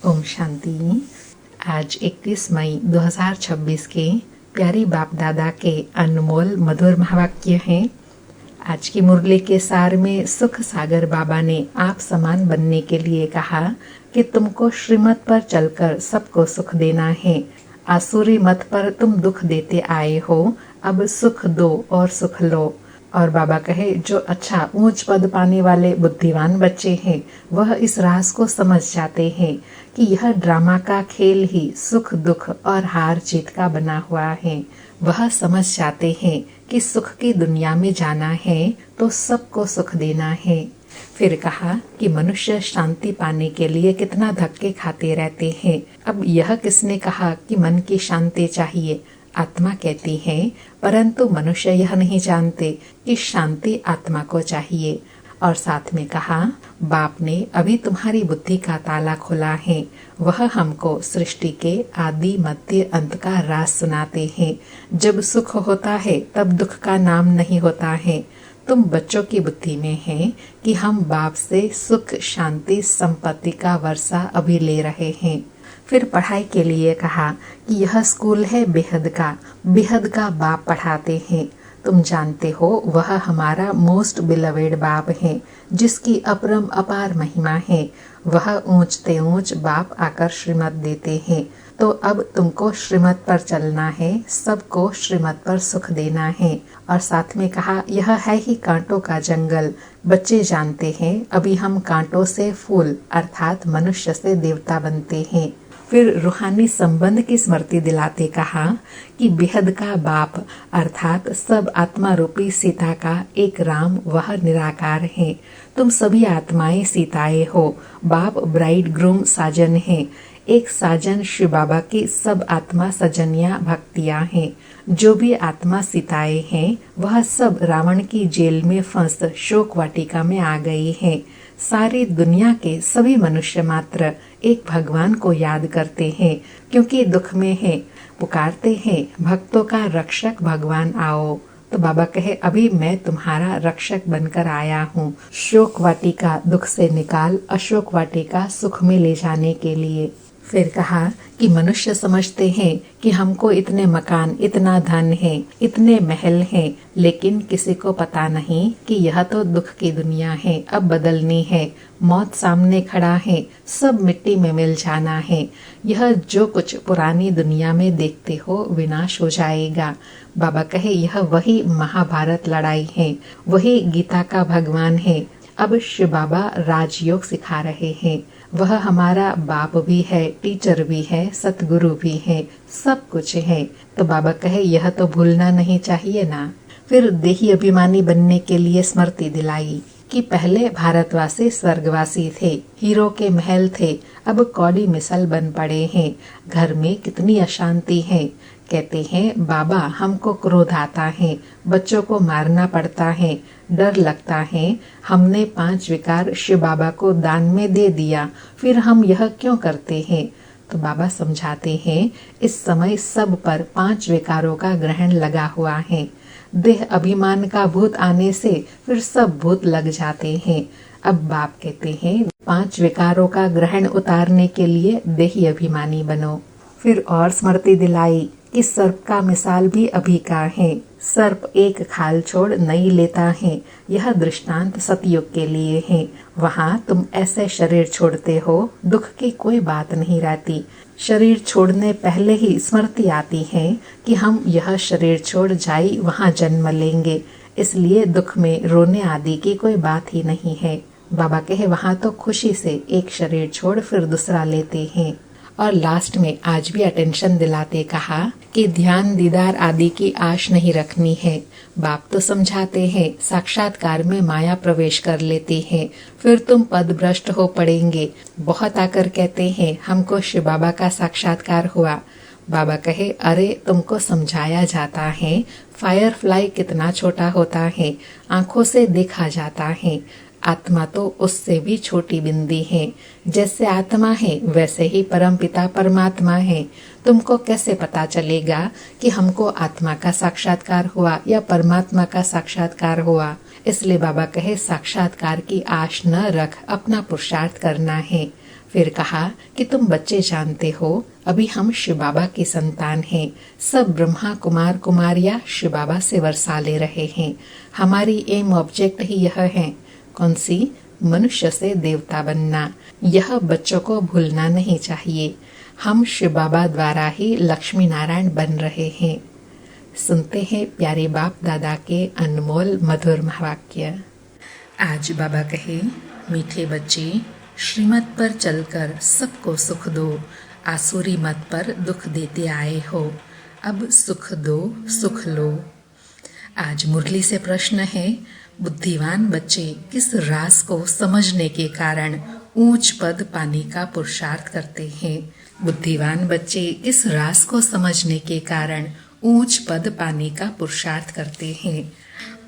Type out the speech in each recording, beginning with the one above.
ओम शांति। आज 31 मई 2026 के प्यारी बाप दादा के अनमोल मधुर महावाक्य हैं। आज की मुरली के सार में सुख सागर बाबा ने आप समान बनने के लिए कहा कि तुमको श्रीमत पर चलकर सबको सुख देना है। आसुरी मत पर तुम दुख देते आए हो, अब सुख दो और सुख लो। और बाबा कहे, जो अच्छा ऊंच पद पाने वाले बुद्धिमान बच्चे हैं वह इस राज को समझ जाते हैं कि यह ड्रामा का खेल ही सुख दुख और हार जीत का बना हुआ है। वह समझ जाते हैं कि सुख की दुनिया में जाना है तो सबको सुख देना है। फिर कहा कि मनुष्य शांति पाने के लिए कितना धक्के खाते रहते हैं। अब यह किसने कहा कि मन की शांति चाहिए? आत्मा कहती है, परंतु मनुष्य यह नहीं जानते कि शांति आत्मा को चाहिए। और साथ में कहा, बाप ने अभी तुम्हारी बुद्धि का ताला खोला है। वह हमको सृष्टि के आदि मध्य अंत का राज सुनाते हैं। जब सुख होता है तब दुख का नाम नहीं होता है। तुम बच्चों की बुद्धि में है कि हम बाप से सुख शांति संपत्ति का वर्षा अभी ले रहे हैं। फिर पढ़ाई के लिए कहा कि यह स्कूल है बेहद का बाप पढ़ाते हैं। तुम जानते हो वह हमारा मोस्ट बिलवेड बाप है, जिसकी अपरम अपार महिमा है। वह ऊंचते ऊंच बाप आकर श्रीमत देते हैं। तो अब तुमको श्रीमत पर चलना है, सबको श्रीमत पर सुख देना है। और साथ में कहा, यह है ही कांटों का जंगल। बच्चे जानते हैं अभी हम कांटों से फूल अर्थात मनुष्य से देवता बनते हैं। फिर रूहानी संबंध की स्मृति दिलाते कहा कि बेहद का बाप अर्थात सब आत्मा रूपी सीता का एक राम वह निराकार है। तुम सभी आत्माएं सीताएं हो। बाप ब्राइड ग्रूम साजन है। एक साजन शिव बाबा की सब आत्मा सजनिया भक्तियां हैं। जो भी आत्मा सीताएं हैं वह सब रावण की जेल में फंस शोक वाटिका में आ गई हैं। सारी दुनिया के सभी मनुष्य मात्र एक भगवान को याद करते हैं, क्योंकि दुख में है, पुकारते हैं भक्तों का रक्षक भगवान आओ। तो बाबा कहे, अभी मैं तुम्हारा रक्षक बनकर आया हूँ। शोक वाटिका दुख से निकाल अशोक वाटिका सुख में ले जाने के लिए। फिर कहा कि मनुष्य समझते हैं कि हमको इतने मकान, इतना धन है, इतने महल हैं, लेकिन किसी को पता नहीं कि यह तो दुख की दुनिया है, अब बदलनी है। मौत सामने खड़ा है, सब मिट्टी में मिल जाना है। यह जो कुछ पुरानी दुनिया में देखते हो विनाश हो जाएगा। बाबा कहे, यह वही महाभारत लड़ाई है, वही गीता का भगवान है। अब शिव बाबा राजयोग सिखा रहे हैं। वह हमारा बाप भी है, टीचर भी है, सतगुरु भी है, सब कुछ है। तो बाबा कहे, यह तो भूलना नहीं चाहिए ना। फिर देही अभिमानी बनने के लिए स्मृति दिलाई कि पहले भारतवासी स्वर्गवासी थे, हीरो के महल थे, अब कौड़ी मिसल बन पड़े हैं। घर में कितनी अशांति है। कहते हैं, बाबा हमको क्रोध आता है, बच्चों को मारना पड़ता है, डर लगता है। हमने 5 विकार शिव बाबा को दान में दे दिया, फिर हम यह क्यों करते हैं? तो बाबा समझाते हैं, इस समय सब पर 5 विकारों का ग्रहण लगा हुआ है। देह अभिमान का भूत आने से फिर सब भूत लग जाते हैं। अब बाप कहते हैं, 5 विकारों का ग्रहण उतारने के लिए देही अभिमानी बनो। फिर और स्मृति दिलाई कि सर्प का मिसाल भी अभी का है। सर्प एक खाल छोड़ नहीं लेता है। यह दृष्टांत सतयुग के लिए है। वहाँ तुम ऐसे शरीर छोड़ते हो, दुख की कोई बात नहीं रहती। शरीर छोड़ने पहले ही स्मृति आती है कि हम यह शरीर छोड़ जाई वहाँ जन्म लेंगे, इसलिए दुख में रोने आदि की कोई बात ही नहीं है। बाबा कहे, वहाँ तो खुशी से एक शरीर छोड़ फिर दूसरा लेते हैं। और लास्ट में आज भी अटेंशन दिलाते कहा कि ध्यान दीदार आदि की आश नहीं रखनी है। बाप तो समझाते हैं, साक्षात्कार में माया प्रवेश कर लेते हैं, फिर तुम पद भ्रष्ट हो पड़ेंगे। बहुत आकर कहते हैं, हमको शिव बाबा का साक्षात्कार हुआ। बाबा कहे, अरे तुमको समझाया जाता है, फायरफ्लाई कितना छोटा होता है, आंखों से देखा जाता है। आत्मा तो उससे भी छोटी बिंदी है। जैसे आत्मा है वैसे ही परमपिता परमात्मा है। तुमको कैसे पता चलेगा कि हमको आत्मा का साक्षात्कार हुआ या परमात्मा का साक्षात्कार हुआ? इसलिए बाबा कहे, साक्षात्कार की आश न रख, अपना पुरुषार्थ करना है। फिर कहा कि तुम बच्चे जानते हो, अभी हम शिव बाबा की संतान हैं। सब ब्रह्मा कुमार कुमारियां शिव बाबा से वर्षा ले रहे हैं। हमारी एम ऑब्जेक्ट ही यह है। कौन सी? मनुष्य से देवता बनना। यह बच्चों को भूलना नहीं चाहिए। हम शिव बाबा द्वारा ही लक्ष्मी नारायण बन रहे हैं। सुनते हैं प्यारे बाप दादा के अनमोल मधुर महावाक्य। आज बाबा कहे, मीठे बच्चे, श्रीमत पर चलकर सबको सुख दो। आसुरी मत पर दुख देते आए हो, अब सुख दो, सुख लो। आज मुरली से प्रश्न है, बुद्धिमान बच्चे किस राज को समझने के कारण ऊंच पद पाने का पुरुषार्थ करते हैं? बुद्धिमान बच्चे किस राज को समझने के कारण ऊंच पद पाने का पुरुषार्थ करते हैं?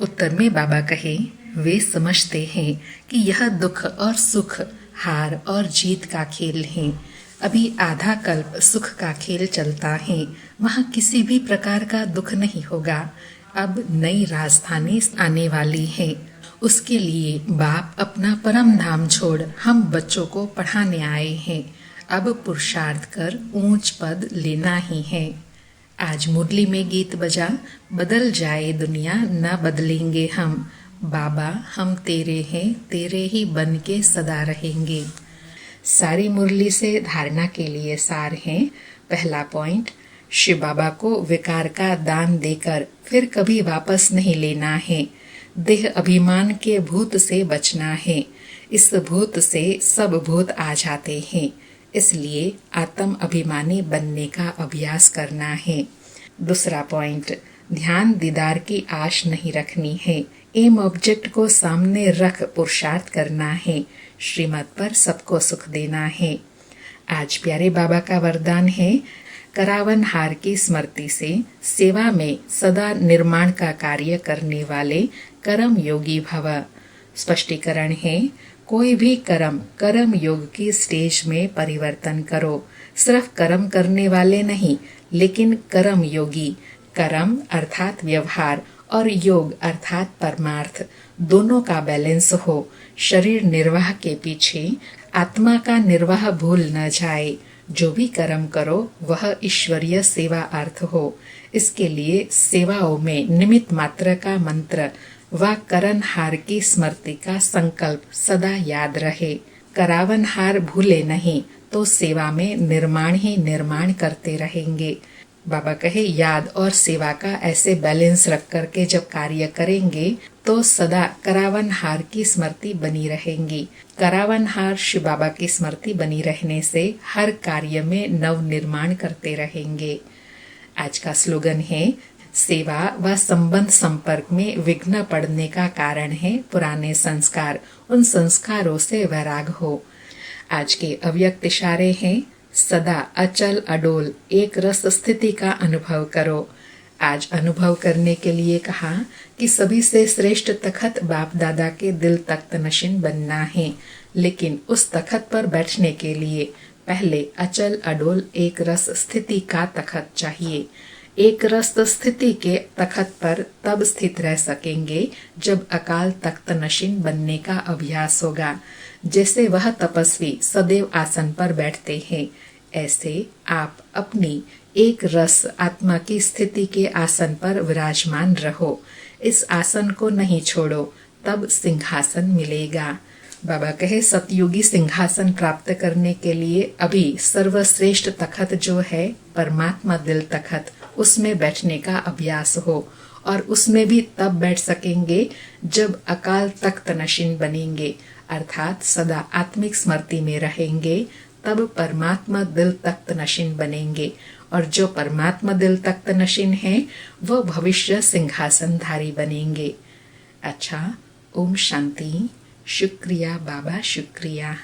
उत्तर में बाबा कहे, वे समझते हैं कि यह दुख और सुख, हार और जीत का खेल है। अभी आधा कल्प सुख का खेल चलता है, वहाँ किसी भी प्रकार का दुख नहीं होगा। अब नई राजधानी आने वाली है, उसके लिए बाप अपना परम धाम छोड़ हम बच्चों को पढ़ाने आए हैं। अब पुरुषार्थ कर ऊंच पद लेना ही है। आज मुरली में गीत बजा, बदल जाए दुनिया न बदलेंगे हम। बाबा हम तेरे हैं, तेरे ही बन के सदा रहेंगे। सारी मुरली से धारणा के लिए सार है। पहला पॉइंट, शिव बाबा को विकार का दान देकर फिर कभी वापस नहीं लेना है। देह अभिमान के भूत से बचना है। इस भूत से सब भूत आ जाते हैं, इसलिए आत्म अभिमानी बनने का अभ्यास करना है। दूसरा पॉइंट, ध्यान दीदार की आश नहीं रखनी है। एम ऑब्जेक्ट को सामने रख पुरुषार्थ करना है। श्रीमत पर सबको सुख देना है। आज प्यारे बाबा का वरदान है, करावन हार की स्मृति से सेवा में सदा निर्माण का कार्य करने वाले कर्म योगी भव। स्पष्टीकरण है, कोई भी कर्म योग की स्टेज में परिवर्तन करो। सिर्फ कर्म करने वाले नहीं, लेकिन कर्म योगी। कर्म अर्थात व्यवहार और योग अर्थात परमार्थ, दोनों का बैलेंस हो। शरीर निर्वाह के पीछे आत्मा का निर्वाह भूल न जाए। जो भी कर्म करो वह ईश्वरीय सेवा अर्थ हो। इसके लिए सेवाओं में निमित्त मात्र का मंत्र व करनहार की स्मृति का संकल्प सदा याद रहे। करावनहार भूले नहीं तो सेवा में निर्माण ही निर्माण करते रहेंगे। बाबा कहे, याद और सेवा का ऐसे बैलेंस रख करके जब कार्य करेंगे तो सदा करावनहार की स्मृति बनी रहेंगी। करावनहार शिव बाबा की स्मृति बनी रहने से हर कार्य में नव निर्माण करते रहेंगे। आज का स्लोगन है, सेवा व संबंध संपर्क में विघ्न पड़ने का कारण है पुराने संस्कार, उन संस्कारों से वैराग हो। आज के अव्यक्त इशारे हैं, सदा अचल अडोल एक रस स्थिति का अनुभव करो। आज अनुभव करने के लिए कहा कि सभी से श्रेष्ठ तखत बाप दादा के दिल तख्त नशीन बनना है, लेकिन उस तखत पर बैठने के लिए पहले अचल अडोल एक रस स्थिति का तखत चाहिए। एक रस स्थिति के तखत पर तब स्थित रह सकेंगे जब अकाल तख्त नशीन बनने का अभ्यास होगा। जैसे वह तपस्वी सदैव आसन पर बैठते हैं, ऐसे आप अपनी एक रस आत्मा की स्थिति के आसन पर विराजमान रहो। इस आसन को नहीं छोड़ो, तब सिंहासन मिलेगा। बाबा कहे, सतयुगी सिंहासन प्राप्त करने के लिए अभी सर्वश्रेष्ठ तखत जो है परमात्मा दिल तखत, उसमें बैठने का अभ्यास हो। और उसमें भी तब बैठ सकेंगे जब अकाल तख्त नशीन बनेंगे, अर्थात सदा आत्मिक स्मृति में रहेंगे, तब परमात्मा दिल तख्त नशीन बनेंगे। और जो परमात्मा दिल तख्त नशीन है वो भविष्य सिंहासनधारी बनेंगे। अच्छा, ओम शांति। शुक्रिया बाबा, शुक्रिया।